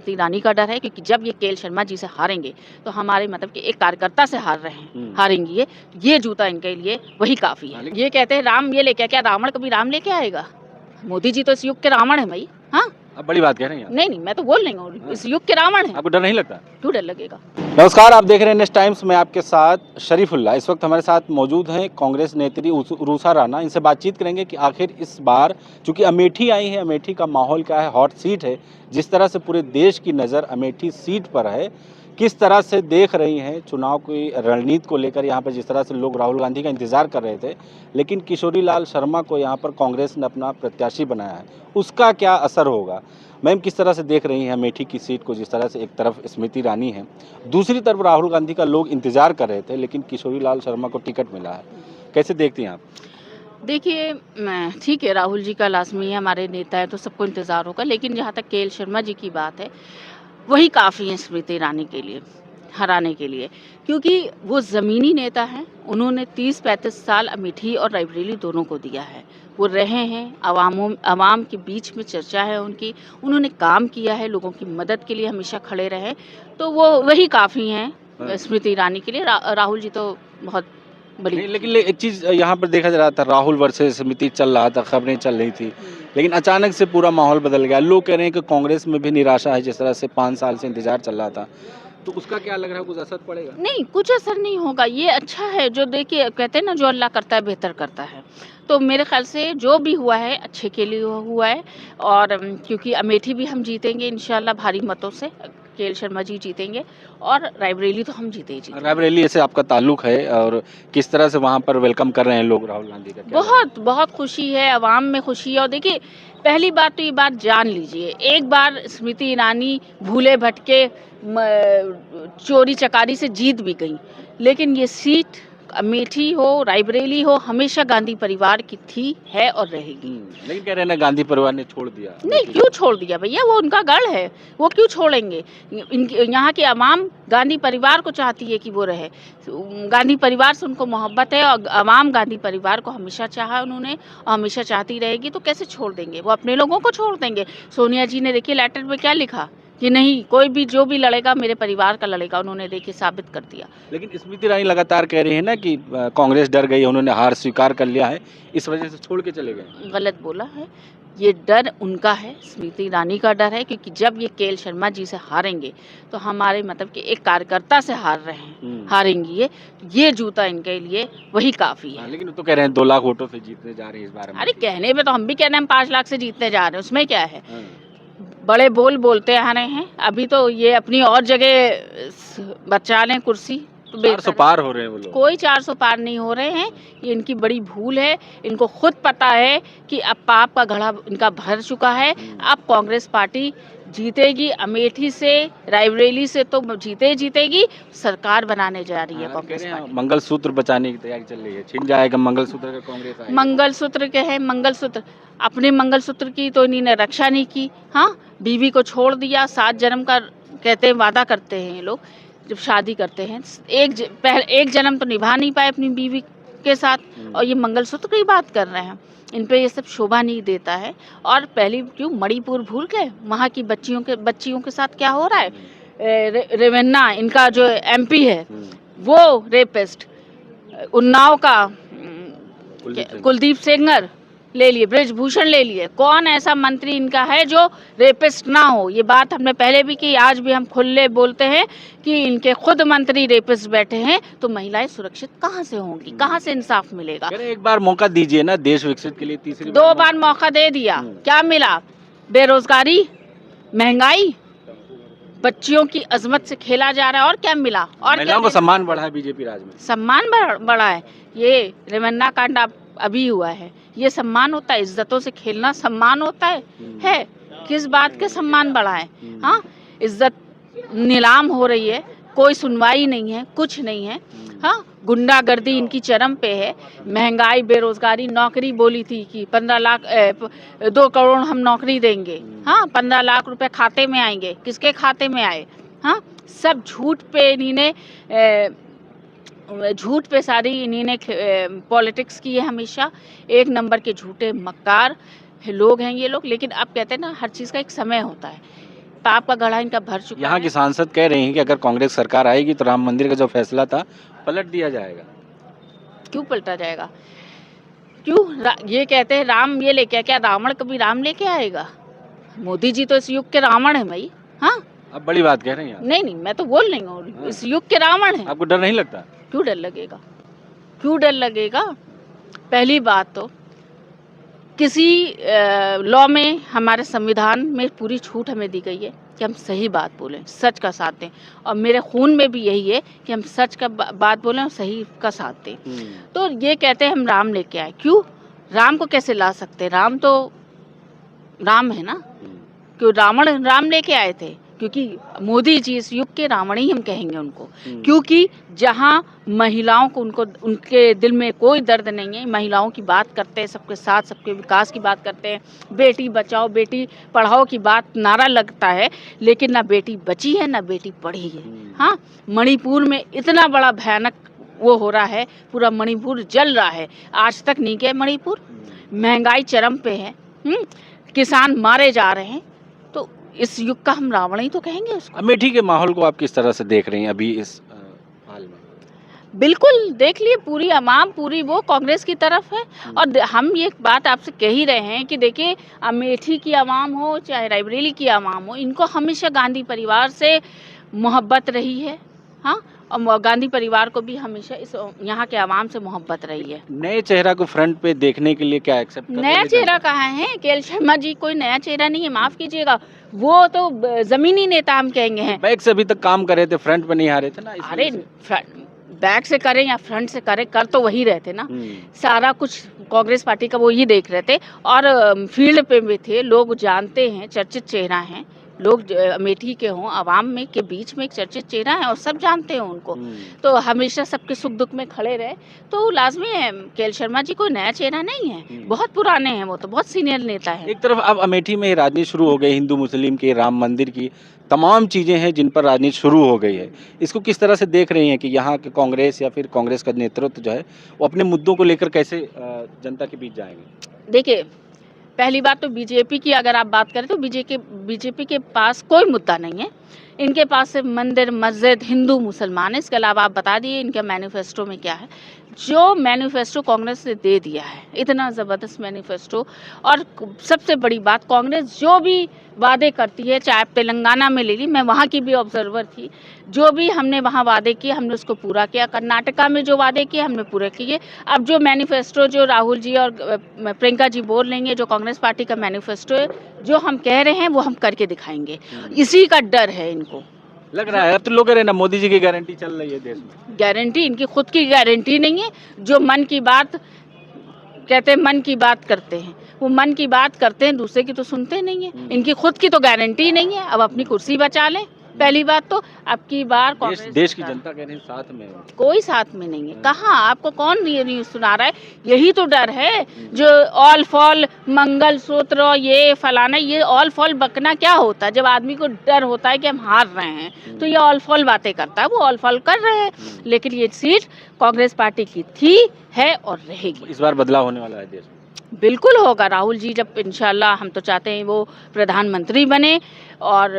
स्मृति ईरानी का डर है, क्योंकि जब ये केएल शर्मा जी से हारेंगे तो हमारे मतलब कि एक कार्यकर्ता से हारेंगी ये जूता इनके लिए वही काफी है। ये कहते हैं राम ये लेके क्या रावण कभी राम लेके आएगा? मोदी जी तो इस युग के रावण है भाई। हाँ, अब बड़ी बात कह रहे हैं। नहीं मैं तो बोल रही हूँ इस युग के रावण है। आपको डर नहीं लगता? क्यों डर लगेगा? नमस्कार, आप देख रहे हैं नेक्स्ट टाइम्स में आपके साथ शरीफुल्ला। इस वक्त हमारे साथ मौजूद हैं कांग्रेस नेत्री उषा राणा। इनसे बातचीत करेंगे कि आखिर इस बार चूंकि अमेठी आई है, अमेठी का माहौल क्या है, हॉट सीट है, जिस तरह से पूरे देश की नज़र अमेठी सीट पर है, किस तरह से देख रही हैं चुनाव की रणनीति को लेकर। यहाँ पर जिस तरह से लोग राहुल गांधी का इंतजार कर रहे थे, लेकिन किशोरी लाल शर्मा को यहाँ पर कांग्रेस ने अपना प्रत्याशी बनाया है, उसका क्या असर होगा? मैम, किस तरह से देख रही हैं अमेठी की सीट को, जिस तरह से एक तरफ स्मृति ईरानी है, दूसरी तरफ राहुल गांधी का लोग इंतजार कर रहे थे, लेकिन किशोरी लाल शर्मा को टिकट मिला है, कैसे देखती हैं आप? देखिए, ठीक है, राहुल जी का लाजमी है, हमारे नेता है तो सबको इंतज़ार होगा, लेकिन जहाँ तक केएल शर्मा जी की बात है वही काफ़ी है स्मृति ईरानी के लिए हराने के लिए, क्योंकि वो ज़मीनी नेता हैं। उन्होंने 30-35 साल अमेठी और रायबरेली दोनों को दिया है, वो रहे हैं, आवाम के बीच में चर्चा है उनकी, उन्होंने काम किया है, लोगों की मदद के लिए हमेशा खड़े रहे, तो वो वही काफ़ी हैं स्मृति ईरानी के लिए। राहुल जी तो बहुत बड़ी। लेकिन एक चीज़ यहाँ पर देखा जा रहा था, राहुल वर्सेस स्मृति चल रहा था, खबरें चल रही थी, लेकिन अचानक से पूरा माहौल बदल गया। लोग कह रहे हैं कि कांग्रेस में भी निराशा है, जिस तरह से 5 साल से इंतजार चल रहा था, तो उसका क्या लग रहा है, कुछ असर पड़ेगा? नहीं, कुछ असर नहीं होगा। ये अच्छा है, जो देखिए कहते हैं ना, जो अल्लाह करता है बेहतर करता है, तो मेरे ख्याल से जो भी हुआ है अच्छे के लिए हुआ है। और क्योंकि अमेठी भी हम जीतेंगे इंशाल्लाह भारी मतों से, केएल शर्मा जी जीतेंगे, और रायबरेली तो हम जीते ही जीतेंगे। रायबरेली से आपका ताल्लुक है, और किस तरह से वहाँ पर वेलकम कर रहे हैं लोग राहुल गांधी का? बहुत खुशी है, अवाम में खुशी है। और देखिए, पहली बात तो ये बात जान लीजिए, एक बार स्मृति ईरानी भूले भटके चोरी चकारी से जीत भी गई, लेकिन ये सीट अमेठी हो रायबरेली हो हमेशा गांधी परिवार की थी, है और रहेगी। लेकिन कह रहे हैं ना, गांधी परिवार ने छोड़ दिया। नहीं, क्यों छोड़ दिया भैया, वो उनका गढ़ है, वो क्यों छोड़ेंगे? यहाँ की आवाम गांधी परिवार को चाहती है कि वो रहे, गांधी परिवार से उनको मोहब्बत है, और आवाम गांधी परिवार को हमेशा चाहा उन्होंने और हमेशा चाहती रहेगी, तो कैसे छोड़ देंगे? वो अपने लोगों को छोड़ देंगे? सोनिया जी ने देखिए लेटर में क्या लिखा कि नहीं, कोई भी जो भी लड़ेगा मेरे परिवार का लड़ेगा, उन्होंने देखिए साबित कर दिया। लेकिन स्मृति ईरानी लगातार कह रही है ना कि कांग्रेस डर गई, उन्होंने हार स्वीकार कर लिया है, इस वजह से छोड़ के चले गए। गलत बोला है, ये डर उनका है, स्मृति ईरानी का डर है, क्योंकि जब ये केएल शर्मा जी से हारेंगे तो हमारे मतलब कि एक कार्यकर्ता से हारेंगी ये जूता इनके लिए वही काफी है। लेकिन तो कह रहे हैं 2 लाख वोटों से जीतने जा रहे हैं इस बार। अरे कहने पे तो हम भी कह रहे हैं 5 लाख से जीतने जा रहे हैं, उसमें क्या है? बड़े बोलते आ रहे हैं, अभी तो ये अपनी और जगह बचा लें कुर्सी, तो 400 पार हो रहे हैं वो लोग। कोई 400 पार नहीं हो रहे हैं, ये इनकी बड़ी भूल है। इनको खुद पता है कि अब पाप का घड़ा इनका भर चुका है। अब कांग्रेस पार्टी जीतेगी, अमेठी से रायबरेली से तो जीतेगी, सरकार बनाने जा रही है कांग्रेस पार्टी। मंगलसूत्र बचाने की तैयारी चल रही है, छिन जाएगा मंगलसूत्र अगर कांग्रेस आएगी। मंगलसूत्र के है, मंगलसूत्र अपने मंगलसूत्र की तो इन्होंने रक्षा नहीं की। हाँ, बीवी को छोड़ दिया, 7 जन्म का कहते हैं वादा करते हैं ये लोग जब शादी करते हैं, एक जन्म तो निभा नहीं पाए अपनी बीवी के साथ, और ये मंगलसूत्र की बात कर रहे हैं। इन पे ये सब शोभा नहीं देता है। और पहली क्यों मणिपुर भूल गए, वहाँ की बच्चियों के साथ क्या हो रहा है? रेवन्ना इनका जो एमपी है वो रेपिस्ट, उन्नाव का कुलदीप सेंगर ले लिए, बृजभूषण ले लिए। कौन ऐसा मंत्री इनका है जो रेपिस्ट ना हो? ये बात हमने पहले भी की, आज भी हम खुले बोलते हैं कि इनके खुद मंत्री रेपिस्ट बैठे हैं, तो महिलाएं सुरक्षित कहाँ से होंगी, कहाँ से इंसाफ मिलेगा? एक बार मौका दीजिए ना देश विकसित के लिए। 2 बार मौका दे दिया, क्या मिला? बेरोजगारी, महंगाई, बच्चियों की अजमत से खेला जा रहा है, और क्या मिला? और महिलाओं को सम्मान बढ़ा है बीजेपी राज में, सम्मान बढ़ा है। ये रेवन्ना कांड अभी हुआ है, ये सम्मान होता है? इज्जतों से खेलना सम्मान होता है? किस बात के सम्मान बढ़ा है? हाँ, इज्जत नीलाम हो रही है, कोई सुनवाई नहीं है, कुछ नहीं है। हाँ, गुंडागर्दी इनकी चरम पे है, महंगाई, बेरोजगारी, नौकरी बोली थी कि 2 करोड़ हम नौकरी देंगे। हाँ, 15 लाख रुपए खाते में आएंगे, किसके खाते में आए? हाँ, सब झूठ पे सारी इन्हीं पॉलिटिक्स की है, हमेशा 1 नंबर के झूठे मक्कार लोग हैं ये लोग। लेकिन अब कहते हैं ना, हर चीज़ का एक समय होता है। पाप का घड़ा इनका भर चुका यहाँ है। की सांसद कह रही हैं कि अगर कांग्रेस सरकार आएगी तो राम मंदिर का जो फैसला था पलट दिया जाएगा। क्यों पलटा जाएगा? क्यों ये कहते हैं राम ये लेके आया, क्या रावण कभी राम लेके आएगा? मोदी जी तो इस युग के रावण है भाई। हाँ, अब बड़ी बात कह रही हैं आप। नहीं नहीं, मैं तो बोल रही हूँ इस युग के रावण है। आपको डर नहीं लगता? क्यों डर लगेगा? क्यों डर लगेगा? पहली बात तो किसी लॉ में, हमारे संविधान में पूरी छूट हमें दी गई है कि हम सही बात बोलें, सच का साथ दें, और मेरे खून में भी यही है कि हम सच का बात बोलें और सही का साथ दें। तो ये कहते हैं हम राम लेके आए, क्यों? राम को कैसे ला सकते? राम तो राम है ना। क्यों रावण राम लेके आए थे? क्योंकि मोदी जी इस युग के रावण ही हम कहेंगे उनको, क्योंकि जहाँ महिलाओं को उनके दिल में कोई दर्द नहीं है, महिलाओं की बात करते हैं, सबके साथ सबके विकास की बात करते हैं, बेटी बचाओ बेटी पढ़ाओ की बात नारा लगता है, लेकिन ना बेटी बची है ना बेटी पढ़ी है। हाँ, मणिपुर में इतना बड़ा भयानक वो हो रहा है, पूरा मणिपुर जल रहा है, आज तक नहीं गए मणिपुर। महंगाई चरम पे है, किसान मारे जा रहे हैं, तो इस युग का हम रावण ही तो कहेंगे उसको। अमेठी के माहौल को आप किस तरह से देख रही हैं अभी इस हाल में? बिल्कुल देख लिए, पूरी अवाम पूरी वो कांग्रेस की तरफ है। और हम ये बात आपसे कह ही रहे हैं कि देखिए, अमेठी की आवाम हो चाहे रायबरेली की आवाम हो, इनको हमेशा गांधी परिवार से मोहब्बत रही है। हाँ, और गांधी परिवार को भी हमेशा इस यहाँ के आवाम से मोहब्बत रही है। नए चेहरा को फ्रंट पे देखने के लिए क्या एक्सेप्ट कर नया चेहरा कहाँ है? केएल शर्मा जी कोई नया चेहरा नहीं है, माफ कीजिएगा, वो तो जमीनी नेता हम कहेंगे हैं। बैक से अभी तक काम कर रहे थे, फ्रंट पे नहीं आ रहे थे ना। अरे बैक से करें या फ्रंट से करें, कर तो वही रहे थे ना। सारा कुछ कांग्रेस पार्टी का वो ही देख रहे थे, और फील्ड पे भी थे, लोग जानते हैं, चर्चित चेहरा हैं, लोग अमेठी के हों, आवाम में के बीच में एक चर्चित चेहरा है और सब जानते हैं उनको, तो हमेशा सबके सुख दुख में खड़े रहे, तो लाजमी है। केएल शर्मा जी कोई नया चेहरा नहीं है, बहुत पुराने हैं, वो तो बहुत सीनियर नेता है। एक तरफ अब अमेठी में राजनीति शुरू हो गई, हिंदू मुस्लिम की, राम मंदिर की, तमाम चीजें हैं जिन पर राजनीति शुरू हो गई है। इसको किस तरह से देख रही हैं कि यहाँ के कांग्रेस या फिर कांग्रेस का नेतृत्व जो है वो अपने मुद्दों को लेकर कैसे जनता के बीच जाएंगे? देखिए, पहली बात तो बीजेपी की अगर आप बात करें तो बीजेपी के पास कोई मुद्दा नहीं है। इनके पास सिर्फ मंदिर मस्जिद हिंदू मुसलमान है। इसके अलावा आप बता दिए इनके मैनिफेस्टो में क्या है। जो मैनिफेस्टो कांग्रेस ने दे दिया है, इतना ज़बरदस्त मैनिफेस्टो, और सबसे बड़ी बात, कांग्रेस जो भी वादे करती है, चाहे आप तेलंगाना में ले ली, मैं वहाँ की भी ऑब्जर्वर थी, जो भी हमने वहाँ वादे किए हमने उसको पूरा किया। कर्नाटका में जो वादे किए हमने पूरे किए। अब जो मैनिफेस्टो जो राहुल जी और प्रियंका जी बोल रही हैं, जो कांग्रेस पार्टी का मैनिफेस्टो है, जो हम कह रहे हैं वो हम करके दिखाएंगे। इसी का डर है इनको। लग रहा है अब तो लोग कह रहे हैं ना, मोदी जी की गारंटी चल रही है देश में। गारंटी इनकी खुद की गारंटी नहीं है। जो मन की बात कहते हैं, मन की बात करते हैं, वो मन की बात करते हैं, दूसरे की तो सुनते नहीं है। इनकी खुद की तो गारंटी नहीं है। अब अपनी कुर्सी बचा लें, पहली बात तो। अब की बार देश की जनता कह रही है साथ में, कोई साथ में नहीं है। कहाँ? आपको कौन ये न्यूज़ सुना रहा है? यही तो डर है, जो ऑल फॉल मंगल सूत्र ये फलाना, ये ऑल फॉल बकना क्या होता है? जब आदमी को डर होता है कि हम हार रहे हैं, तो ये ऑल फॉल बातें करता है, वो ऑल फॉल कर रहे हैं। लेकिन ये सीट कांग्रेस पार्टी की थी, है और रहेगी। इस बार बदलाव होने वाला है देश में। बिल्कुल होगा। राहुल जी जब इंशाल्लाह, हम तो चाहते हैं वो प्रधानमंत्री बने, और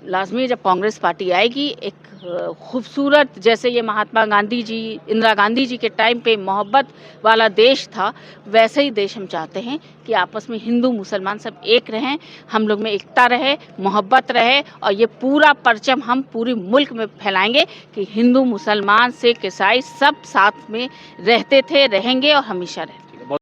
लाजमी जब कांग्रेस पार्टी आएगी, एक खूबसूरत, जैसे ये महात्मा गांधी जी, इंदिरा गांधी जी के टाइम पे मोहब्बत वाला देश था, वैसे ही देश हम चाहते हैं कि आपस में हिंदू मुसलमान सब एक रहें, हम लोग में एकता रहे, मोहब्बत रहे, और ये पूरा परचम हम पूरे मुल्क में फैलाएंगे कि हिंदू मुसलमान सिख ईसाई सब साथ में रहते थे, रहेंगे और हमेशा रहते।